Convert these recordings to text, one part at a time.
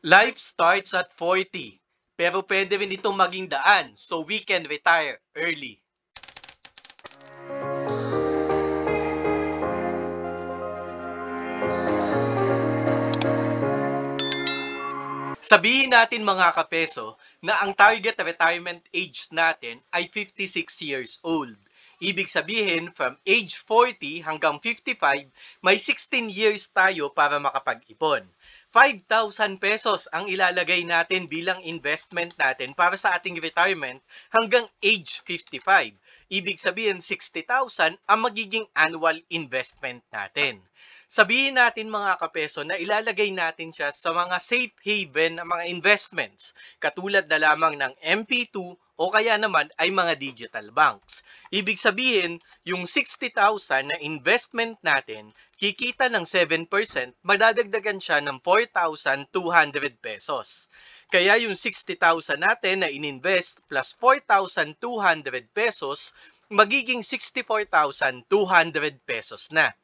Life starts at 40, pero pwede rin itong maging daan so we can retire early. Sabihin natin mga kapeso na ang target retirement age natin ay 56 years old. Ibig sabihin, from age 40 hanggang 55, may 16 years tayo para makapag-ipon. 5,000 pesos ang ilalagay natin bilang investment natin para sa ating retirement hanggang age 55. Ibig sabihin, 60,000 ang magiging annual investment natin. Sabihin natin mga kapeso na ilalagay natin siya sa mga safe haven na mga investments, katulad na lamang ng MP2 o kaya naman ay mga digital banks. Ibig sabihin, yung 60,000 na investment natin, kikita ng 7%, madadagdagan siya ng 4,200 pesos. Kaya yung 60,000 natin na ininvest plus 4,200 pesos, magiging 64,200 pesos na.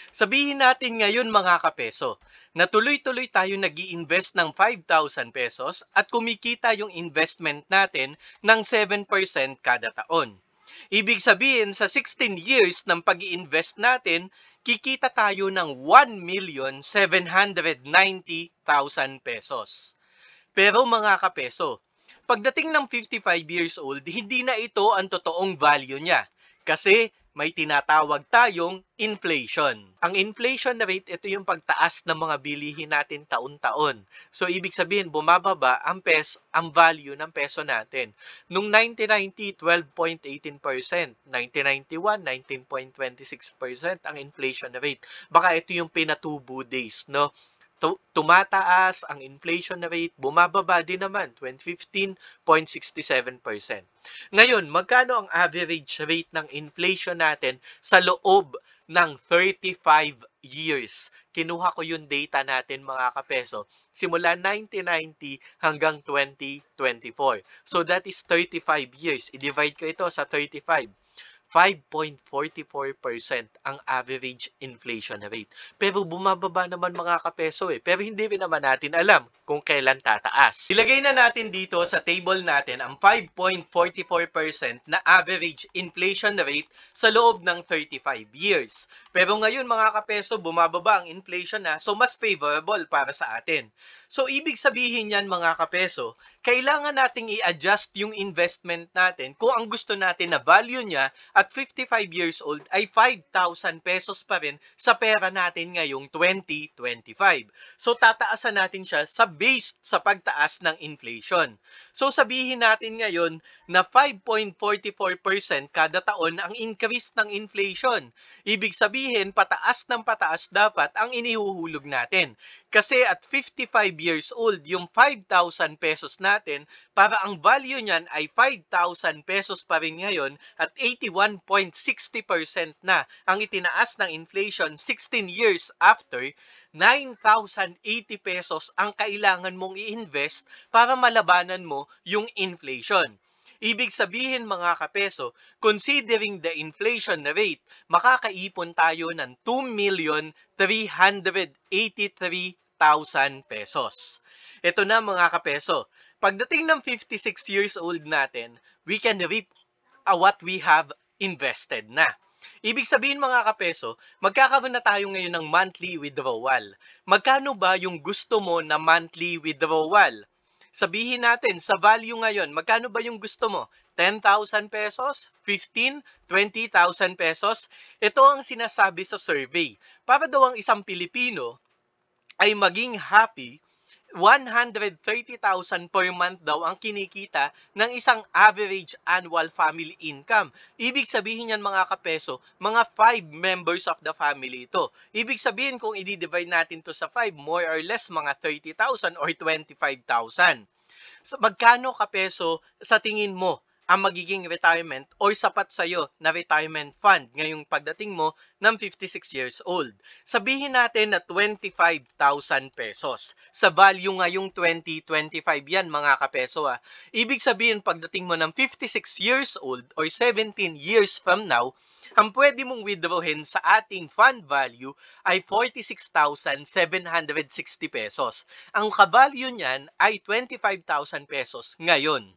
Sabihin natin ngayon mga kapeso, na tuloy-tuloy tayo nag-i-invest ng 5,000 pesos at kumikita yung investment natin ng 7% kada taon. Ibig sabihin, sa 16 years ng pag-i-invest natin, kikita tayo ng 1,790,000 pesos. Pero mga kapeso, pagdating ng 55 years old, hindi na ito ang totoong value niya. Kasi may tinatawag tayong inflation. Ang inflation rate, ito yung pagtaas ng mga bilihin natin taon-taon. So, ibig sabihin, bumababa ang value ng peso natin. Nung 1990, 12.18%. 1991, 19.26% ang inflation rate. Baka ito yung pinatubo days, no? Tumataas ang inflation rate, bumababa din naman, 2015, 0.67%. Ngayon, magkano ang average rate ng inflation natin sa loob ng 35 years? Kinuha ko yung data natin mga kapeso, simula 1990 hanggang 2024. So that is 35 years. I-divide ko ito sa 35. 5.44% ang average inflation rate. Pero bumababa naman mga kapeso Pero hindi rin naman natin alam kung kailan tataas. Ilagay na natin dito sa table natin ang 5.44% na average inflation rate sa loob ng 35 years. Pero ngayon mga kapeso, bumababa ang inflation na, so mas favorable para sa atin. So ibig sabihin yan mga kapeso, kailangan nating i-adjust yung investment natin kung ang gusto natin na value niya at 55 years old ay 5,000 pesos pa rin sa pera natin ngayong 2025. So tataasan natin siya sa based sa pagtaas ng inflation. So sabihin natin ngayon na 5.44% kada taon ang increase ng inflation. Ibig sabihin, pataas ng pataas dapat ang inihuhulog natin. Kasi at 55 years old, yung 5,000 pesos natin, para ang value niyan ay 5,000 pesos pa rin ngayon at 81.60% na ang itinaas ng inflation 16 years after, 9,080 pesos ang kailangan mong i-invest para malabanan mo yung inflation. Ibig sabihin mga kapeso, considering the inflation rate, makakaipon tayo ng 2,383,000 pesos. Ito na mga kapeso, pagdating ng 56 years old natin, we can reap what we have invested na. Ibig sabihin mga kapeso, magkakaroon na tayo ngayon ng monthly withdrawal. Magkano ba yung gusto mo na monthly withdrawal? Sabihin natin, sa value ngayon, magkano ba yung gusto mo? 10,000 pesos? 15? 20,000 pesos? Ito ang sinasabi sa survey. Para daw ang isang Pilipino ay maging happy, 130,000 per month daw ang kinikita ng isang average annual family income. Ibig sabihin yan mga kapeso, mga 5 members of the family ito. Ibig sabihin kung i-divide natin to sa 5, more or less mga 30,000 or 25,000. So, magkano kapeso sa tingin mo ang magiging retirement or sapat sa'yo na retirement fund ngayong pagdating mo ng 56 years old. Sabihin natin na 25,000 pesos. Sa value ngayong 2025 yan mga kapeso. Ibig sabihin pagdating mo ng 56 years old or 17 years from now, ang pwede mong withdrawin sa ating fund value ay 46,760 pesos. Ang ka-value niyan ay 25,000 pesos ngayon.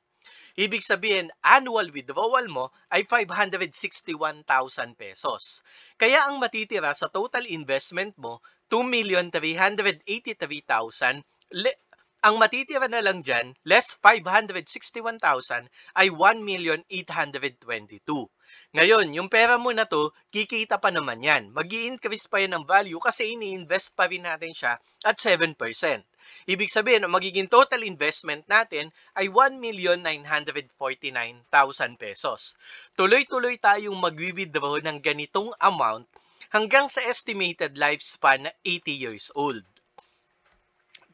Ibig sabihin, annual withdrawal mo ay 561,000 pesos. Kaya ang matitira sa total investment mo, 2,383,000. Ang matitira na lang dyan, less 561,000 ay 1,822. Ngayon, yung pera mo na to, kikita pa naman yan. Mag-i-increase pa yan ng value kasi ini-invest pa rin natin siya at 7%. Ibig sabihin, ang magiging total investment natin ay 1,949,000 pesos. Tuloy-tuloy tayong mag-withdraw ng ganitong amount hanggang sa estimated lifespan na 80 years old.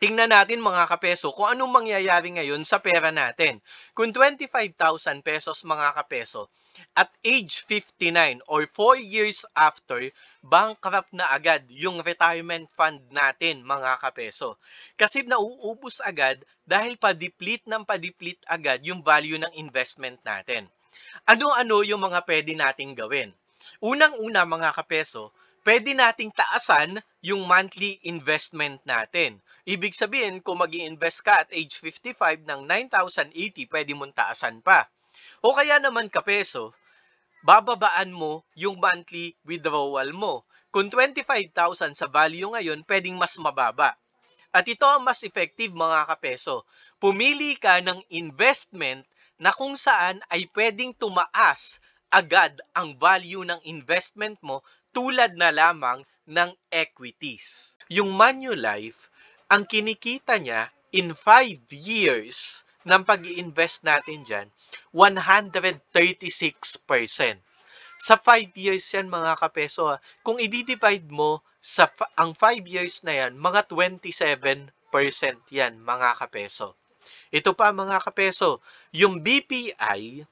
Tingnan natin mga kapeso kung anong mangyayari ngayon sa pera natin. Kung 25,000 pesos mga kapeso, at age 59 or 4 years after, bankrupt na agad yung retirement fund natin mga kapeso. Kasi nauubos agad dahil pa-deplete agad yung value ng investment natin. Ano-ano yung mga pwede nating gawin? Unang-una mga kapeso, pwede nating taasan yung monthly investment natin. Ibig sabihin, kung mag-i-invest ka at age 55 ng 9,080, pwede mong taasan pa. O kaya naman kapeso, bababaan mo yung monthly withdrawal mo. Kung 25,000 sa value ngayon, pwedeng mas mababa. At ito ang mas effective mga kapeso. Pumili ka ng investment na kung saan ay pwedeng tumaas agad ang value ng investment mo tulad na lamang ng equities. Yung Manulife, ang kinikita niya in 5 years ng pag-i-invest natin dyan, 136%. Sa 5 years yan mga kapeso. Kung i-divide mo sa ang 5 years na yan, mga 27% yan mga kapeso. Ito pa mga kapeso, yung BPI,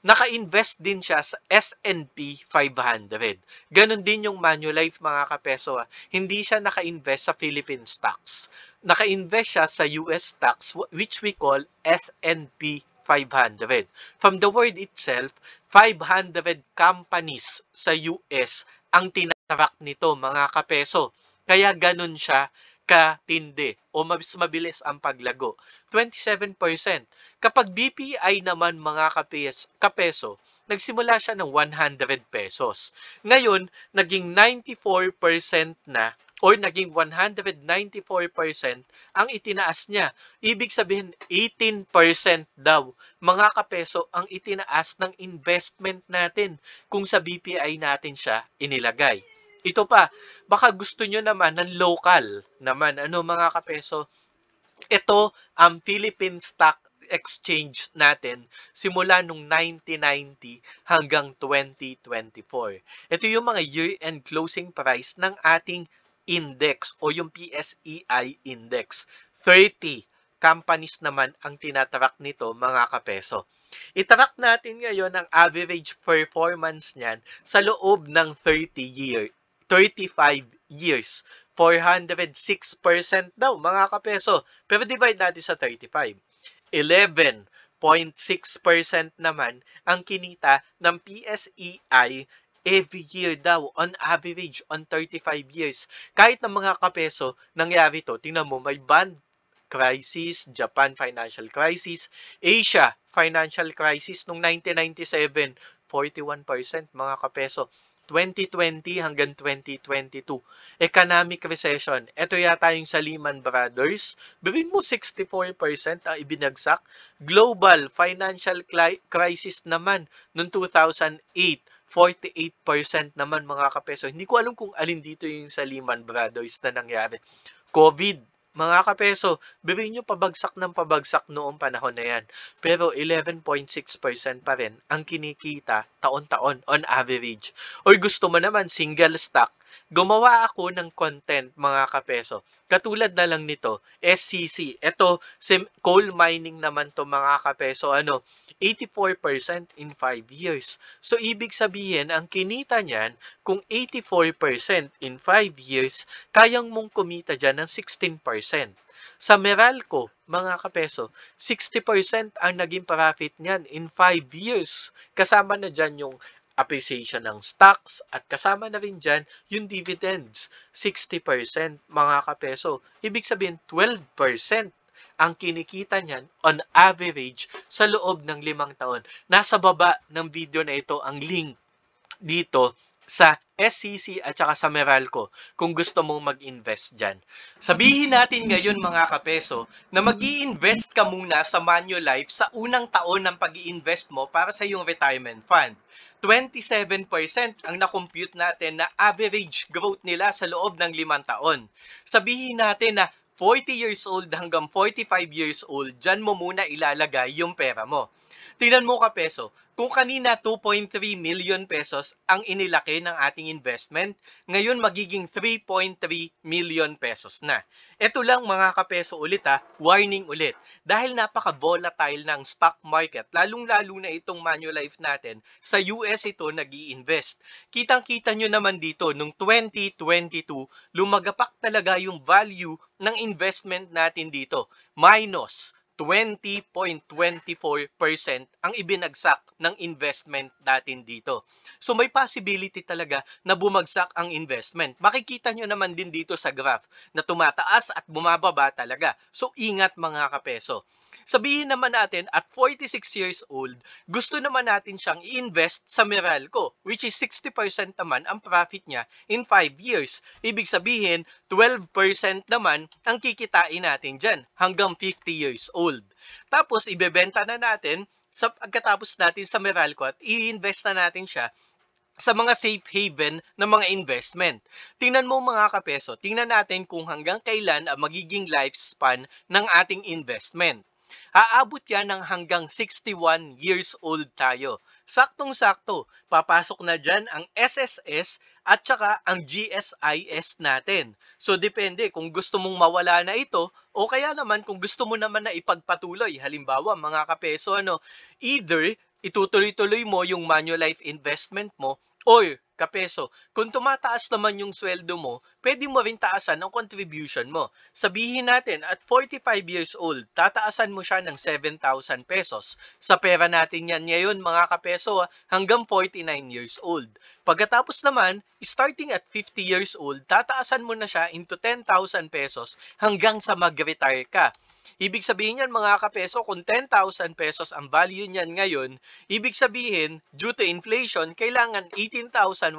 naka-invest din siya sa S&P 500. Ganon din yung Manulife mga kapeso. Hindi siya naka-invest sa Philippine stocks. Naka-invest siya sa US stocks which we call S&P 500. From the word itself, 500 companies sa US ang tinatrack nito mga kapeso. Kaya ganon siya katindi o mas mabilis ang paglago. 27%. Kapag BPI naman mga kapeso, nagsimula siya ng 100 pesos. Ngayon, naging 94% na or naging 194% ang itinaas niya. Ibig sabihin, 18% daw mga kapeso ang itinaas ng investment natin kung sa BPI natin siya inilagay. Ito pa, baka gusto nyo naman ng local naman, mga kapeso. Ito ang Philippine Stock Exchange natin simula nung 1990 hanggang 2024. Ito yung mga year-end closing price ng ating index o yung PSEI index. 30 companies naman ang tinatrack nito mga kapeso. Itarak natin ngayon ang average performance niyan sa loob ng 35 years. 406% daw mga kapeso. Pero divide natin sa 35. 11.6% naman ang kinita ng PSEI every year daw on average on 35 years. Kahit ng mga kapeso, nangyari to. Tingnan mo, may bond crisis, Japan financial crisis, Asia financial crisis noong 1997, 41% mga kapeso. 2020 hanggang 2022. Economic recession. Ito yata yung sa Lehman Brothers. Birin mo 64% ang ibinagsak. Global financial crisis naman noong 2008. 48% naman mga kapeso. Hindi ko alam kung alin dito yung sa Lehman Brothers na nangyari. COVID. Mga kapeso, birin nyo pabagsak ng pabagsak noong panahon na yan. Pero 11.6% pa rin ang kinikita taon-taon on average. O gusto mo naman single stock, Gumawa ako ng content mga kapeso. Katulad na lang nito, SCC. Ito, coal mining naman to mga kapeso. 84% in 5 years. So, ibig sabihin, ang kinita niyan, kung 84% in 5 years, kayang mong kumita dyan ng 16%. Sa Meralco, mga kapeso, 60% ang naging profit niyan in 5 years. Kasama na dyan yung appreciation ng stocks at kasama na rin dyan yung dividends. 60% mga kapeso. Ibig sabihin 12% ang kinikita niyan on average sa loob ng 5 taon. Nasa baba ng video na ito ang link dito sa SCC at saka sa Meralco kung gusto mong mag-invest dyan. Sabihin natin ngayon mga kapeso na mag-i-invest ka muna sa Manulife sa unang taon ng pag-i-invest mo para sa iyong retirement fund. 27% ang na-compute natin na average growth nila sa loob ng 5 taon. Sabihin natin na 40 years old hanggang 45 years old, dyan mo muna ilalagay yung pera mo. Tingnan mo kapeso, kung kanina 2.3 million pesos ang inilaki ng ating investment, ngayon magiging 3.3 million pesos na. Ito lang mga kapeso ulit warning ulit. Dahil napaka-volatile ng stock market, lalong-lalo na itong Manulife natin, sa US ito nag-i-invest. Kitang-kita nyo naman dito, nung 2022, lumagapak talaga yung value ng investment natin dito. Minus 20.24% ang ibinagsak ng investment natin dito. So may possibility talaga na bumagsak ang investment. Makikita nyo naman din dito sa graph na tumataas at bumababa talaga. So ingat mga kapeso. Sabihin naman natin at 46 years old, gusto naman natin siyang i-invest sa Meralco, which is 60% naman ang profit niya in 5 years. Ibig sabihin, 12% naman ang kikitain natin dyan hanggang 50 years old. Tapos, ibebenta na natin sa pagkatapos natin sa Meralco at i-invest na natin siya sa mga safe haven na mga investment. Tingnan mo mga kapeso, tingnan natin kung hanggang kailan ang magiging lifespan ng ating investment. Aabot yan ng hanggang 61 years old tayo. Saktong-sakto, papasok na dyan ang SSS at saka ang GSIS natin. So, depende kung gusto mong mawala na ito o kaya naman kung gusto mo naman na ipagpatuloy. Halimbawa, mga kapeso, either itutuloy-tuloy mo yung Manulife investment mo or kapeso, kung tumataas naman yung sweldo mo, pwede mo rin taasan ang contribution mo. Sabihin natin, at 45 years old, tataasan mo siya ng 7,000 pesos. Sa pera natin yan ngayon, mga kapeso, hanggang 49 years old. Pagkatapos naman, starting at 50 years old, tataasan mo na siya into 10,000 pesos hanggang sa mag-retire ka. Ibig sabihin yan mga kapeso, kung 10,000 pesos ang value niyan ngayon, ibig sabihin, due to inflation, kailangan 18,160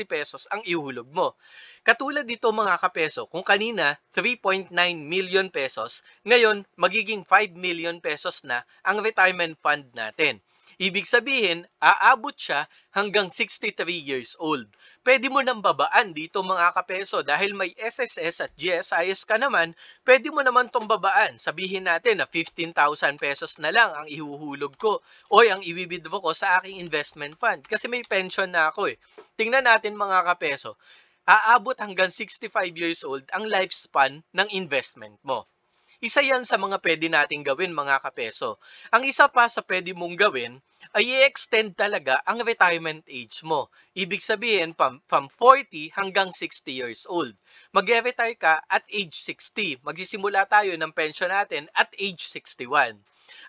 pesos ang ihulog mo. Katulad dito mga kapeso, kung kanina 3.9 million pesos, ngayon magiging 5 million pesos na ang retirement fund natin. Ibig sabihin, aabot siya hanggang 63 years old. Pwede mo nang babaan dito mga kapeso dahil may SSS at GSIS ka naman, pwede mo naman tong babaan. Sabihin natin na 15,000 pesos na lang ang ihuhulog ko o ang i-withdraw ko sa aking investment fund kasi may pension na ako . Tingnan natin mga kapeso, aabot hanggang 65 years old ang lifespan ng investment mo. Isa yan sa mga pwede nating gawin mga kapeso. Ang isa pa sa pwede mong gawin ay i-extend talaga ang retirement age mo. Ibig sabihin from 40 hanggang 60 years old. Mag-retire ka at age 60. Magsisimula tayo ng pension natin at age 61.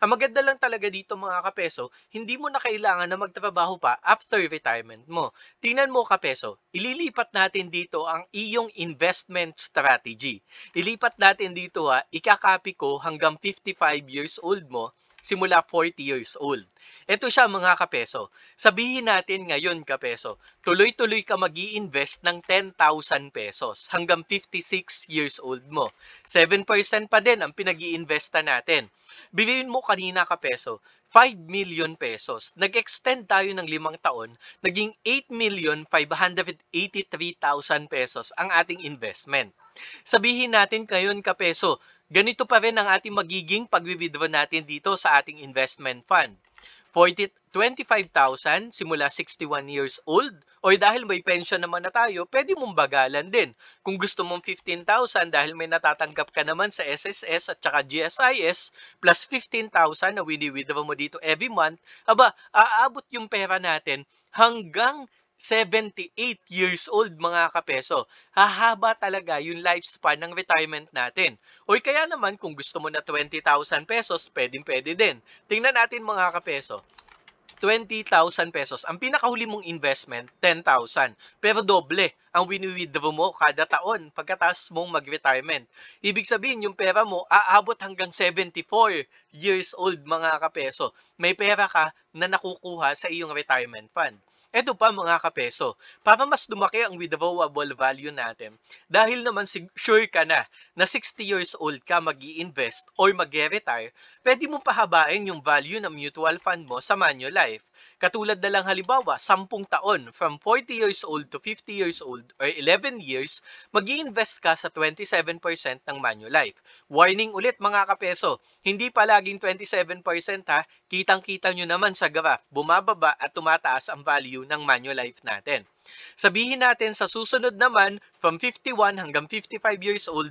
Ang maganda lang talaga dito mga kapeso, hindi mo na kailangan na magtrabaho pa after retirement mo. Tingnan mo kapeso, ililipat natin dito ang iyong investment strategy. Ilipat natin dito ikakopy ko hanggang 55 years old mo, simula 40 years old. Ito siya mga kapeso. Sabihin natin ngayon kapeso, tuloy-tuloy ka mag-i-invest ng 10,000 pesos hanggang 56 years old mo. 7% pa din ang pinag-i-investa natin. Bilhin mo kanina kapeso, 5 million pesos. Nag-extend tayo ng 5 taon, naging 8,583,000 pesos ang ating investment. Sabihin natin ngayon kapeso, ganito pa rin ang ating magiging pag-withdraw natin dito sa ating investment fund. 25,000 simula 61 years old, or dahil may pension naman na tayo, pwede mong bagalan din. Kung gusto mong 15,000 dahil may natatanggap ka naman sa SSS at saka GSIS plus 15,000 na wini-withdraw mo dito every month, aba, aabot yung pera natin hanggang 78 years old mga kapeso. Hahaba talaga yung lifespan ng retirement natin. O kaya naman kung gusto mo na 20,000 pesos, pwede din. Tingnan natin mga kapeso. 20,000 pesos. Ang pinakahuli mong investment, 10,000. Pero doble ang wini-withdraw mo kada taon pagkatapos mong mag-retirement. Ibig sabihin, yung pera mo aabot hanggang 74 years old mga kapeso. May pera ka na nakukuha sa iyong retirement fund. Ito pa mga kapeso, para mas lumaki ang withdrawable value natin, dahil naman sure ka na 60 years old ka mag-i-invest or mag-retire, pwede mo pahabain yung value ng mutual fund mo sa Manulife. Katulad na lang halimbawa, 10 taon, from 40 years old to 50 years old or 11 years, mag-i-invest ka sa 27% ng Manulife. Warning ulit mga kapeso, hindi palaging 27% ha, kitang-kita nyo naman sa graph, bumababa at tumataas ang value ng Manulife natin. Sabihin natin sa susunod naman, from 51 hanggang 55 years old,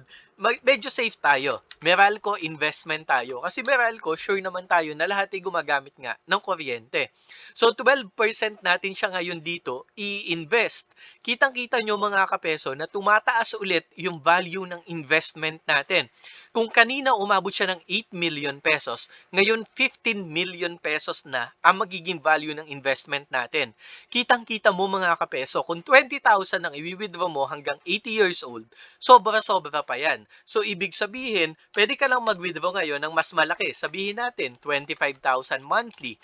medyo safe tayo. Meralco investment tayo. Kasi Meralco, sure naman tayo na lahat ay gumagamit nga ng kuryente. So 12% natin siya ngayon dito i-invest. Kitang-kita nyo mga kapeso na tumataas ulit yung value ng investment natin. Kung kanina umabot siya ng 8 million pesos, ngayon 15 million pesos na ang magiging value ng investment natin. Kitang-kita mo mga kapeso, kung 20,000 ang i-withdraw mo hanggang 80 years old, sobra-sobra pa yan. So, ibig sabihin, pwede ka lang mag-withdraw ngayon ng mas malaki. Sabihin natin, 25,000 monthly.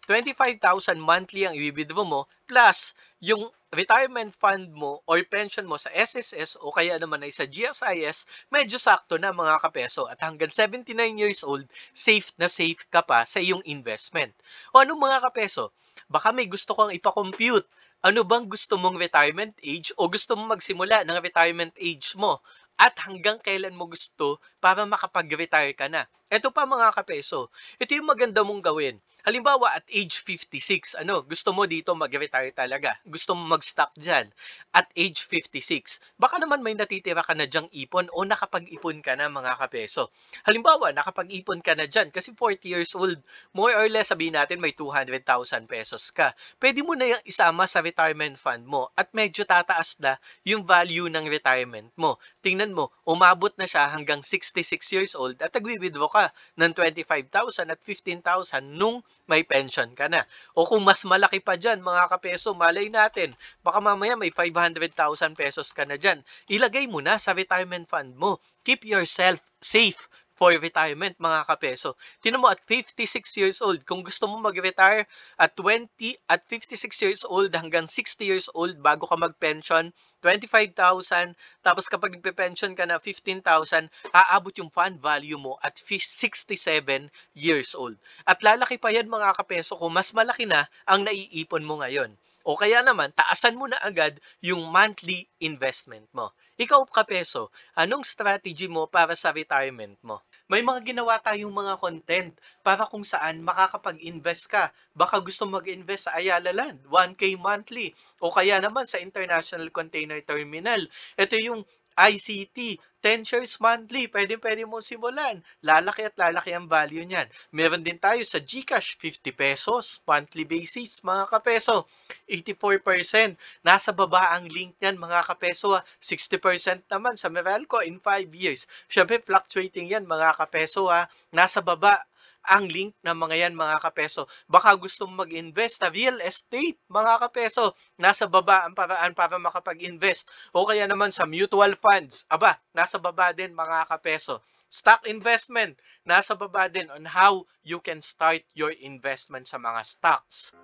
25,000 monthly ang i-withdraw mo plus yung retirement fund mo or pension mo sa SSS o kaya naman ay sa GSIS, medyo sakto na mga kapeso at hanggang 79 years old, safe na safe ka pa sa iyong investment. O ano mga kapeso? Baka may gusto kang ipa-compute. Ano bang gusto mong retirement age o gusto mong magsimula ng retirement age mo? At hanggang kailan mo gusto para makapag-retire ka na? Ito pa mga kapeso, ito yung maganda mong gawin. Halimbawa at age 56, gusto mo dito mag-retire talaga. Gusto mo mag-stock dyan at age 56. Baka naman may natitira ka na dyang ipon o nakapag-ipon ka na mga kapeso. Halimbawa, nakapag-ipon ka na dyan kasi 40 years old, more or less sabihin natin may 200,000 pesos ka. Pwede mo na yung isama sa retirement fund mo at medyo tataas na yung value ng retirement mo. Tingnan mo, umabot na siya hanggang 66 years old at nagwi-withdraw ka ng 25,000 at 15,000 nung may pension ka na. O kung mas malaki pa dyan, mga kapeso, malay natin, baka mamaya may 500,000 pesos ka na dyan. Ilagay mo na sa retirement fund mo. Keep yourself safe for retirement, mga kapeso. Tinan mo, at 56 years old, kung gusto mo mag-retire at 56 years old hanggang 60 years old bago ka mag-pension, 25,000, tapos kapag nagpe-pension ka na 15,000, aabot yung fund value mo at 67 years old. At lalaki pa yan mga kapeso kung mas malaki na ang naiipon mo ngayon. O kaya naman, taasan mo na agad yung monthly investment mo. Ikaw, kapeso, anong strategy mo para sa retirement mo? May mga ginawa tayong mga content para kung saan makakapag-invest ka. Baka gusto mag-invest sa Ayala Land, 1K monthly. O kaya naman sa International Container Terminal. Ito yung ICT, 10 shares monthly, pwede mo simulan. Lalaki at lalaki ang value niyan. Meron din tayo sa GCash, 50 pesos, monthly basis, mga kapeso. 84%. Nasa baba ang link niyan, mga kapeso. 60% naman sa Meralco in 5 years. Siyempre, fluctuating yan, mga kapeso. Nasa baba ang link ng mga yan, mga kapeso. Baka gusto mong mag-invest sa real estate, mga kapeso. Nasa baba ang paraan para makapag-invest. O kaya naman sa mutual funds. Aba, nasa baba din, mga kapeso. Stock investment, nasa baba din on how you can start your investment sa mga stocks.